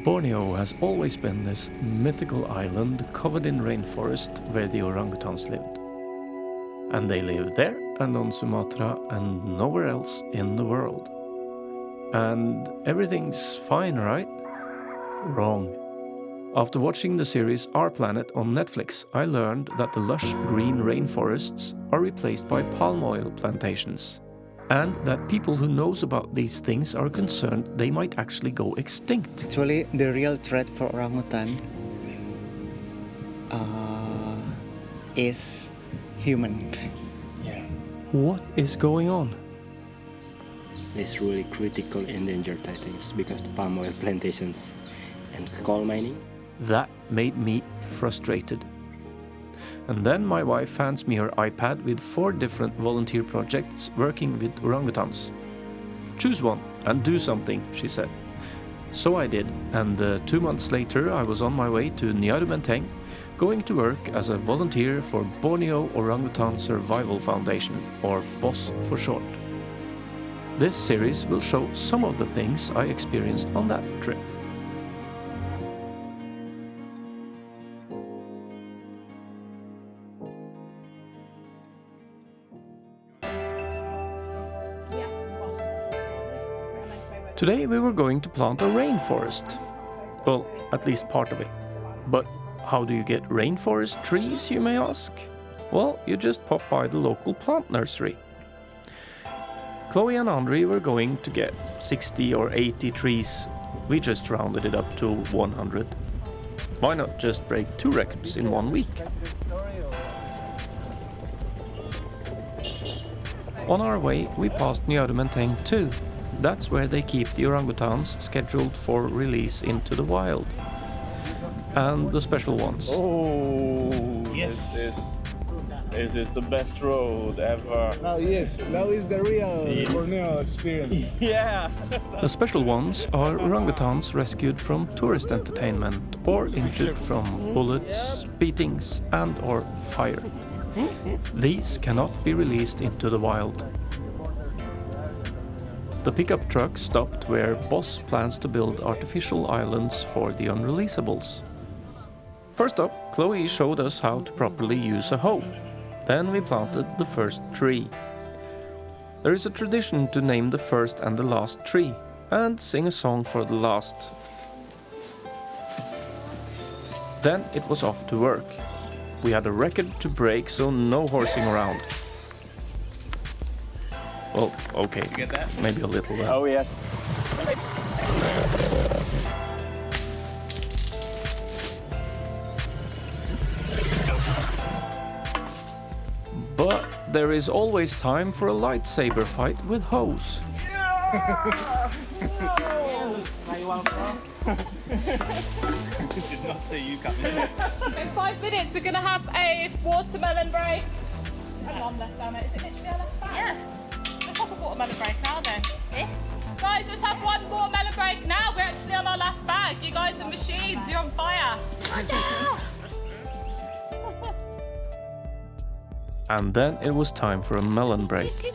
Borneo has always been this mythical island covered in rainforest where the orangutans lived. And they live there and on Sumatra and nowhere else in the world. And everything's fine, right? Wrong. After watching the series Our Planet on Netflix, I learned that the lush green rainforests are replaced by palm oil plantations. And that people who knows about these things are concerned they might actually go extinct. Actually, the real threat for orangutan is human. Yeah. What is going on? It's really critical endangered items because of palm oil plantations and coal mining. That made me frustrated. And then my wife hands me her iPad with 4 different volunteer projects working with orangutans. Choose one and do something, she said. So I did, and 2 months later I was on my way to Meydän, going to work as a volunteer for Borneo Orangutan Survival Foundation, or BOSS for short. This series will show some of the things I experienced on that trip. Today we were going to plant a rainforest. Well, at least part of it. But how do you get rainforest trees, you may ask? Well, you just pop by the local plant nursery. Chloe and Andri were going to get 60 or 80 trees. We just rounded it up to 100. Why not just break 2 records in 1 week? On our way, we passed Meydän too. That's where they keep the orangutans scheduled for release into the wild. And the special ones. Oh, Yes. This is the best road ever. Now is the real Borneo experience. Yeah. The special ones are orangutans rescued from tourist entertainment or injured from bullets, beatings and or fire. These cannot be released into the wild. The pickup truck stopped where BOSS plans to build artificial islands for the unreleasables. First up, Chloe showed us how to properly use a hoe. Then we planted the first tree. There is a tradition to name the first and the last tree, and sing a song for the last. Then it was off to work. We had a record to break, so no horsing around. Well, okay, You get that? maybe a little then. Oh yeah. But there is always time for a lightsaber fight with hoes. Did not see you coming. In 5 minutes, we're going to have a watermelon break. Hang on, left down it. Is it literally our left back? Yeah. Let's have a watermelon break now then. Yeah. Guys, let's have one watermelon break now. We're actually on our last bag. You guys are machines. You're on fire. And then it was time for a melon break.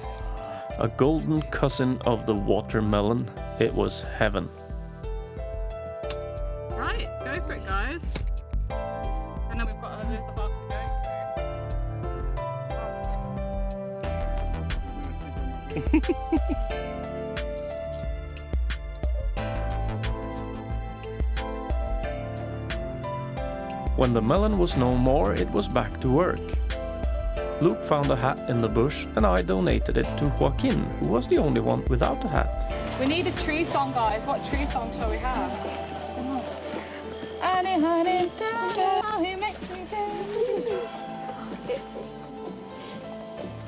A golden cousin of the watermelon. It was heaven. Right, go for it, guys. And then we've got a little bug to go. When the melon was no more, it was back to work. Luke found a hat in the bush and I donated it to Joaquin, who was the only one without a hat. We need a tree song, guys. What tree song shall we have? Honey, honey, he makes me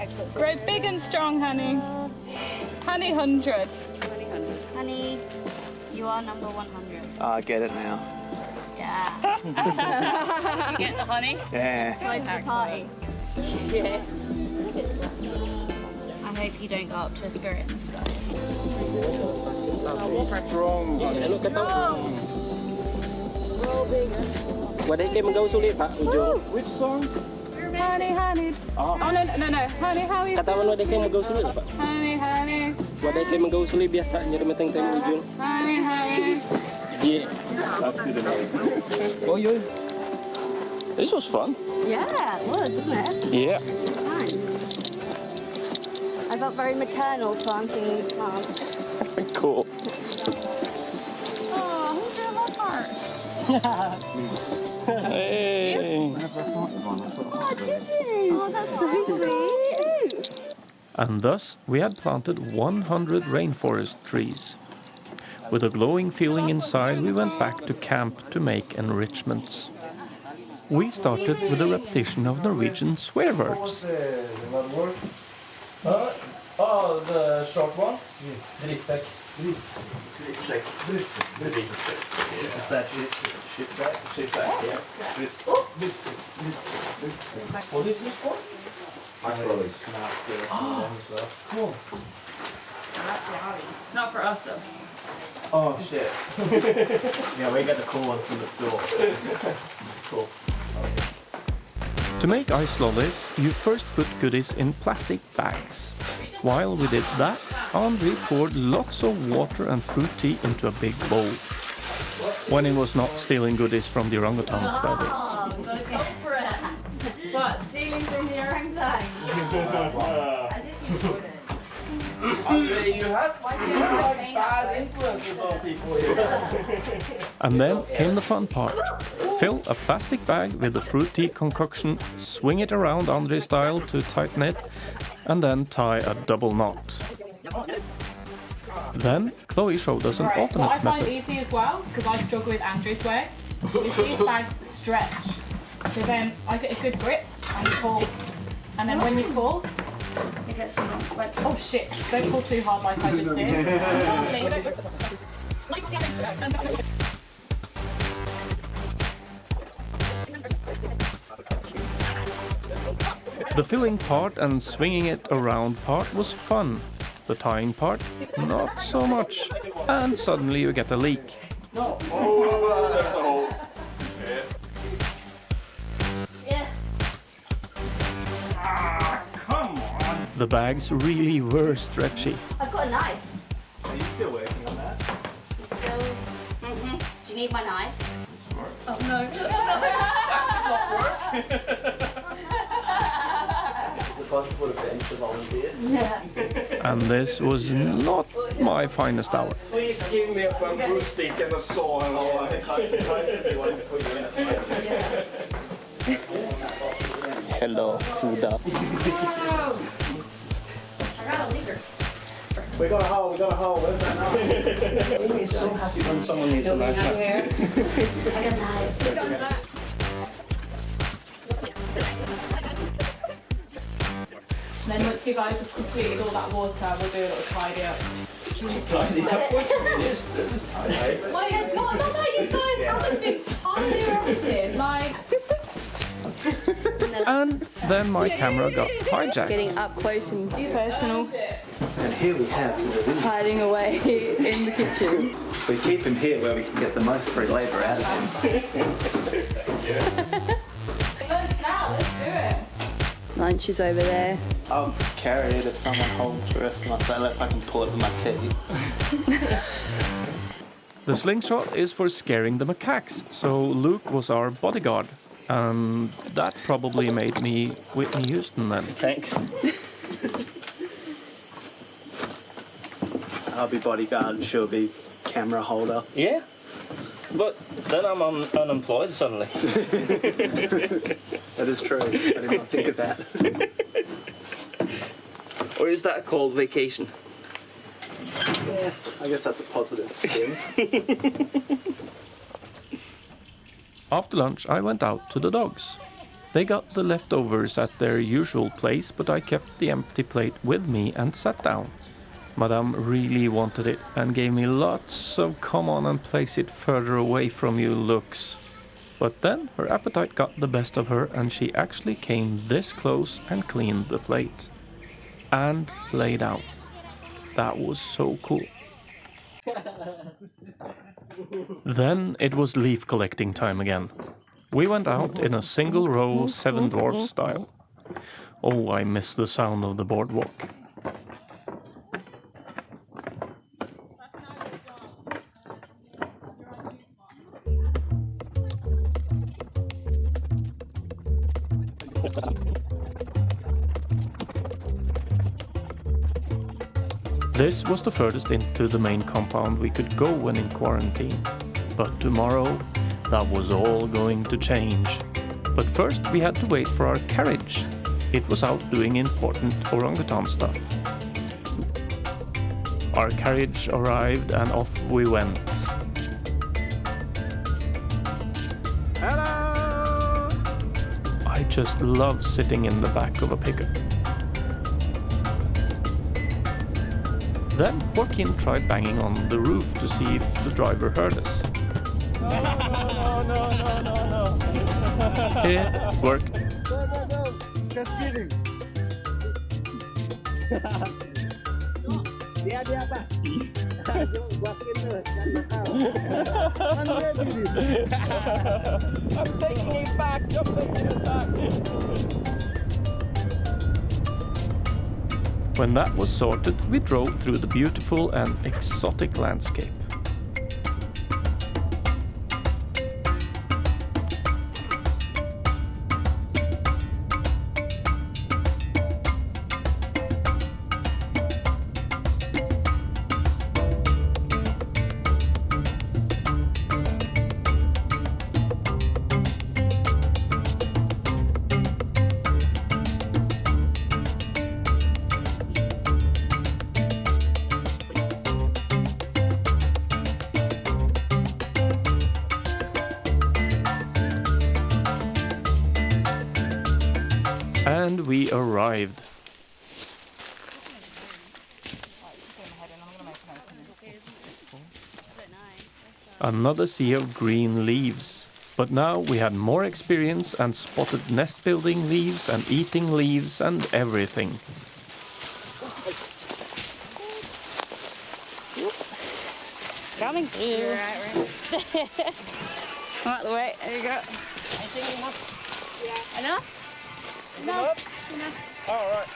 Excellent. Grow big and strong, honey. Honey 100. Honey, you are number 100. I get it now. Yeah. You get the honey? Yeah. Loads of party. Yeah. I hope you don't go up to a spirit in the sky. Strong. What they came and go sulit Pak ujung. Which song? Honey, honey. Oh, no. Honey, how you Kata mana they came and go sulit Pak? Honey, honey. What they came and go sulit biasa jadi meteng-teng ujung. Honey, honey. Yeah, that's good enough. Oh, yeah. This was fun. Yeah, it was, wasn't it? Yeah. Fine. I felt very maternal planting these plants. Cool. Oh, who drew my part? Hey. Oh, did you? Oh, that's so sweet. And thus we had planted 100 rainforest trees. With a glowing feeling inside, we went back to camp to make enrichments. We started with a repetition of Norwegian swear words. The short one? Drittsekk. Drittsekk. Is that shitsack? Shitsack, yeah. What is this for? Cool. Not for us though. Oh, shit. Yeah, we get the cool ones from the store. Cool. To make ice lollies, you first put goodies in plastic bags. While we did that, Andri poured lots of water and fruit tea into a big bowl. When it was not stealing goodies from the orangutans, that is. What? Stealing from the orangutans? Andri, you have bad influences on people here. And then came the fun part. Fill a plastic bag with the fruit tea concoction, swing it around Andri style to tighten it, and then tie a double knot. Then Chloe showed us an What I alternate find method. easy as well, because I struggle with Andrew's way, is these bags stretch. So then I get a good grip and pull. And then when you pull, It gets like, oh shit, don't pull too hard like I just did. The filling part and swinging it around part was fun. The tying part, not so much. And suddenly you get a leak. No. Oh, there's a hole. yeah. Come on. The bags really were stretchy. I've got a knife. Are you still working on that? So, do you need my knife? Oh no. Possible to bench a volunteer. Yeah. And this was not my finest hour. Please give me a bamboo stick and a saw and all. Hello, Fuda. I got a leader. We got a hole, where's that now? I'm so happy when someone needs a knife. I got a knife. Then once you guys have completed all that water, we'll do a little tidy up. Tidy up. This is tidy. Well, yeah, no, you guys haven't been tidy often. Like, And then my camera got hijacked. Getting up close and personal, And here we have the window. hiding away in the kitchen. We keep him here where we can get the most free labour out of him. lunch now, let's do it. Lunch is over there. I'll carry it if someone holds the rest of my phone, unless I can pull it with my teeth. The slingshot is for scaring the macaques, so Luke was our bodyguard. And that probably made me Whitney Houston then. Thanks. I'll be bodyguard, she'll be camera holder. Yeah. But then I'm unemployed suddenly. That is true. I did not think of that. Or is that called vacation? Yes. I guess that's a positive spin. After lunch, I went out to the dogs. They got the leftovers at their usual place, but I kept the empty plate with me and sat down. Madame really wanted it and gave me lots of come on and place it further away from you looks. But then her appetite got the best of her and she actually came this close and cleaned the plate. And lay down. That was so cool. Then it was leaf collecting time again. We went out in a single row 7 dwarfs style. Oh, I miss the sound of the boardwalk. This was the furthest into the main compound we could go when in quarantine. But tomorrow, that was all going to change. But first we had to wait for our carriage. It was out doing important orangutan stuff. Our carriage arrived and off we went. Hello! I just love sitting in the back of a pickup. Then Joaquin tried banging on the roof to see if the driver heard us. No. It worked. No. Just kidding. Dia pasti. Buatin tuh, jangan nakal. I'm taking it back. I'm taking it back. When that was sorted, we drove through the beautiful and exotic landscape. And we arrived. Another sea of green leaves. But now we had more experience and spotted nest building leaves and eating leaves and everything. Coming. You're right. Out the way. There you go. Anything enough? Yeah. Enough? No. Enough. All right.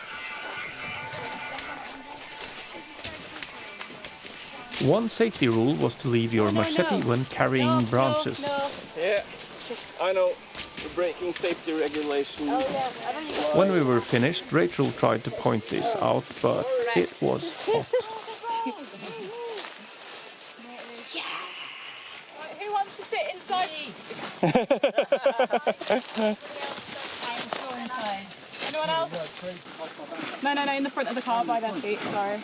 One safety rule was to leave your machete when carrying branches. Yeah, I know. The braking safety regulations. When we were finished, Rachel tried to point this out, but it was hot. Who wants to sit inside? Anyone else? No, in the front of the car by their feet, sorry.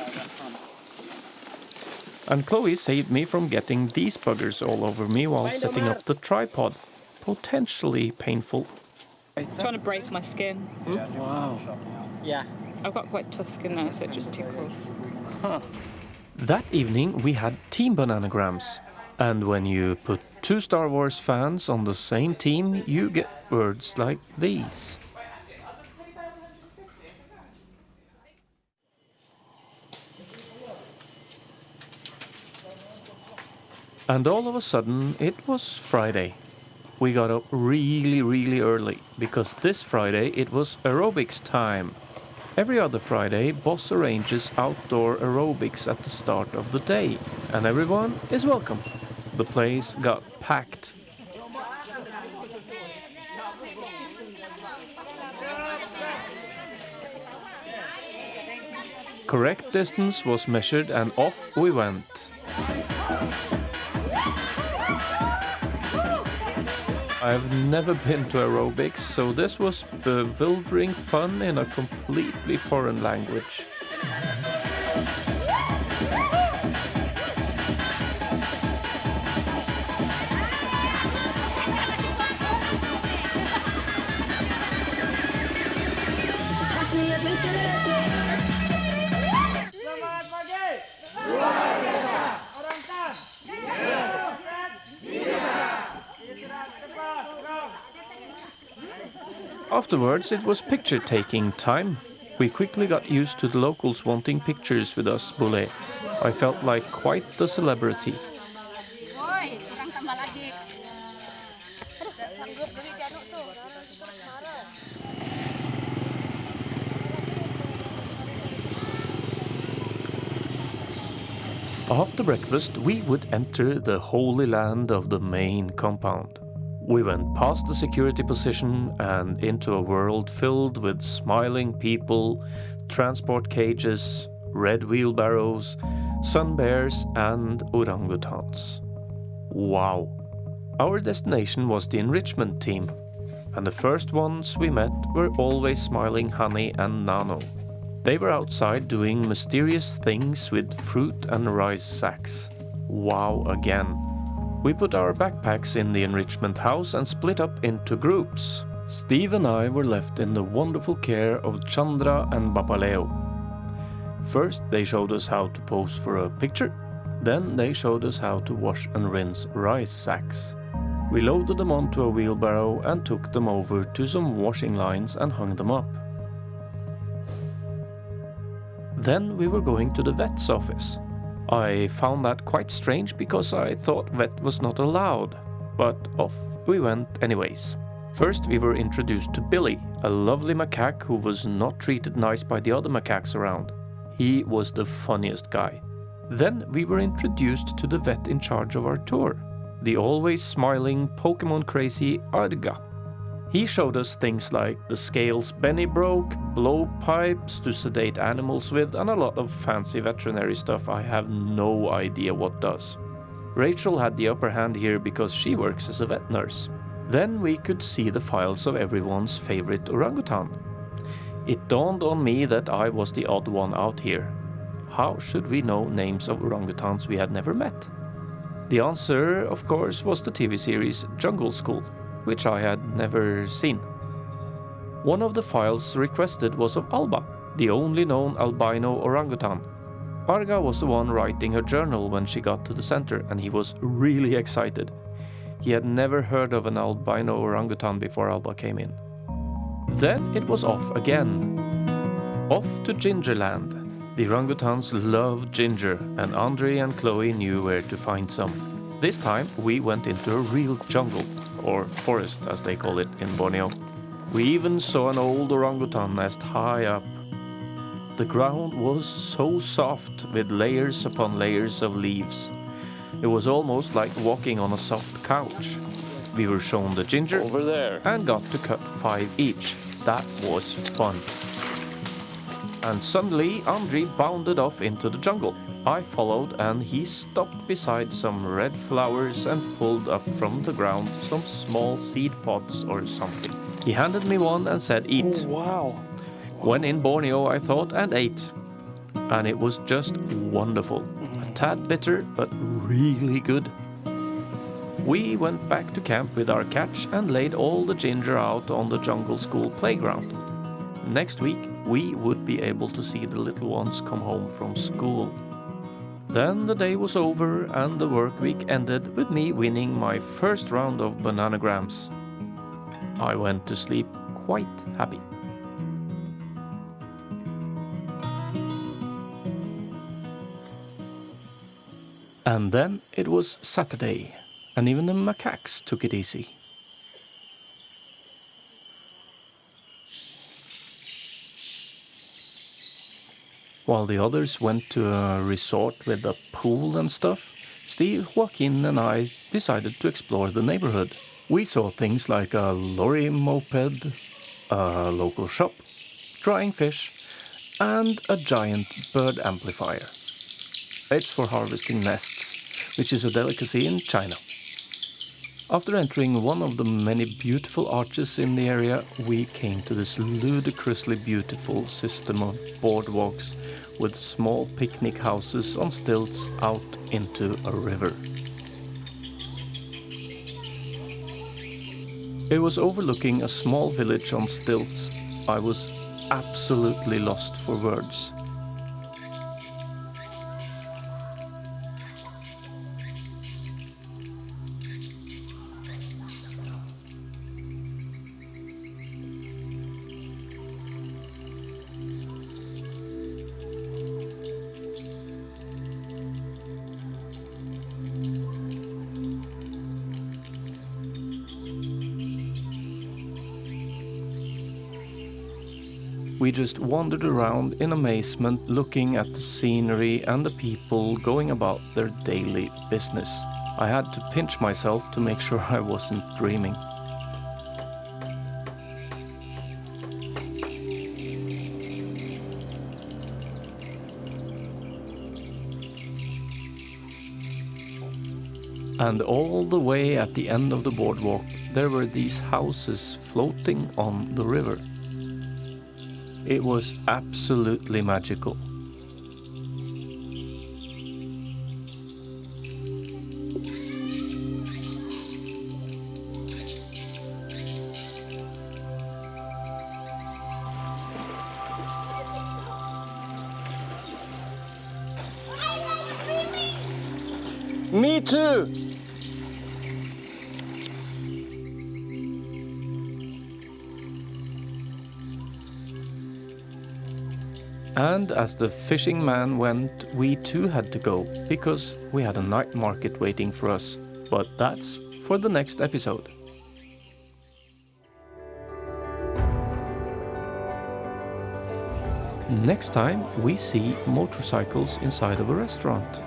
And Chloe saved me from getting these buggers all over me while setting up the tripod. Potentially painful. It's trying to break my skin. Wow. Yeah. I've got quite tough skin now, so it just tickles. That evening we had team bananagrams. And when you put two Star Wars fans on the same team, you get words like these. And all of a sudden, it was Friday. We got up really early, because this Friday it was aerobics time. Every other Friday, Boss arranges outdoor aerobics at the start of the day, and everyone is welcome. The place got packed. Correct distance was measured and off we went. I've never been to aerobics, so this was bewildering fun in a completely foreign language. Afterwards, it was picture-taking time. We quickly got used to the locals wanting pictures with us, Bule. I felt like quite the celebrity. After breakfast, we would enter the holy land of the main compound. We went past the security position and into a world filled with smiling people, transport cages, red wheelbarrows, sun bears and orangutans. Wow! Our destination was the enrichment team, and the first ones we met were always smiling Honey and Nano. They were outside doing mysterious things with fruit and rice sacks. Wow again. We put our backpacks in the enrichment house and split up into groups. Steve and I were left in the wonderful care of Chandra and Bapaleo. First they showed us how to pose for a picture, then they showed us how to wash and rinse rice sacks. We loaded them onto a wheelbarrow and took them over to some washing lines and hung them up. Then we were going to the vet's office. I found that quite strange because I thought vet was not allowed, but off we went anyways. First we were introduced to Billy, a lovely macaque who was not treated nice by the other macaques around. He was the funniest guy. Then we were introduced to the vet in charge of our tour, the always smiling Pokemon crazy Arga. He showed us things like the scales Benny broke, blowpipes to sedate animals with, and a lot of fancy veterinary stuff I have no idea what does. Rachel had the upper hand here because she works as a vet nurse. Then we could see the files of everyone's favorite orangutan. It dawned on me that I was the odd one out here. How should we know names of orangutans we had never met? The answer, of course, was the TV series Jungle School, which I had never seen. One of the files requested was of Alba, the only known albino orangutan. Arga was the one writing her journal when she got to the center, and he was really excited. He had never heard of an albino orangutan before Alba came in. Then it was off again. Off to Gingerland. The orangutans love ginger, and Andri and Chloe knew where to find some. This time we went into a real jungle, or forest as they call it in Borneo. We even saw an old orangutan nest high up. The ground was so soft with layers upon layers of leaves. It was almost like walking on a soft couch. We were shown the ginger over there and got to cut 5 each. That was fun. And suddenly Andri bounded off into the jungle. I followed and he stopped beside some red flowers and pulled up from the ground some small seed pods or something. He handed me one and said, "Eat." Oh, wow. When in Borneo I thought and ate. And it was just wonderful. A tad bitter but really good. We went back to camp with our catch and laid all the ginger out on the jungle school playground. Next week we would be able to see the little ones come home from school. Then the day was over and the work week ended with me winning my first round of bananagrams. I went to sleep quite happy. And then it was Saturday, and even the macaques took it easy. While the others went to a resort with a pool and stuff, Steve, Joaquin and I decided to explore the neighborhood. We saw things like a lorry moped, a local shop, drying fish, and a giant bird amplifier. It's for harvesting nests, which is a delicacy in China. After entering one of the many beautiful arches in the area, we came to this ludicrously beautiful system of boardwalks with small picnic houses on stilts out into a river. It was overlooking a small village on stilts. I was absolutely lost for words. We just wandered around in amazement, looking at the scenery and the people going about their daily business. I had to pinch myself to make sure I wasn't dreaming. And all the way at the end of the boardwalk, there were these houses floating on the river. It was absolutely magical. Me too! And as the fishing man went, we too had to go, because we had a night market waiting for us. But that's for the next episode. Next time, we see motorcycles inside of a restaurant.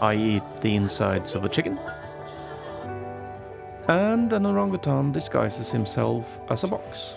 I eat the insides of a chicken. And an orangutan disguises himself as a box.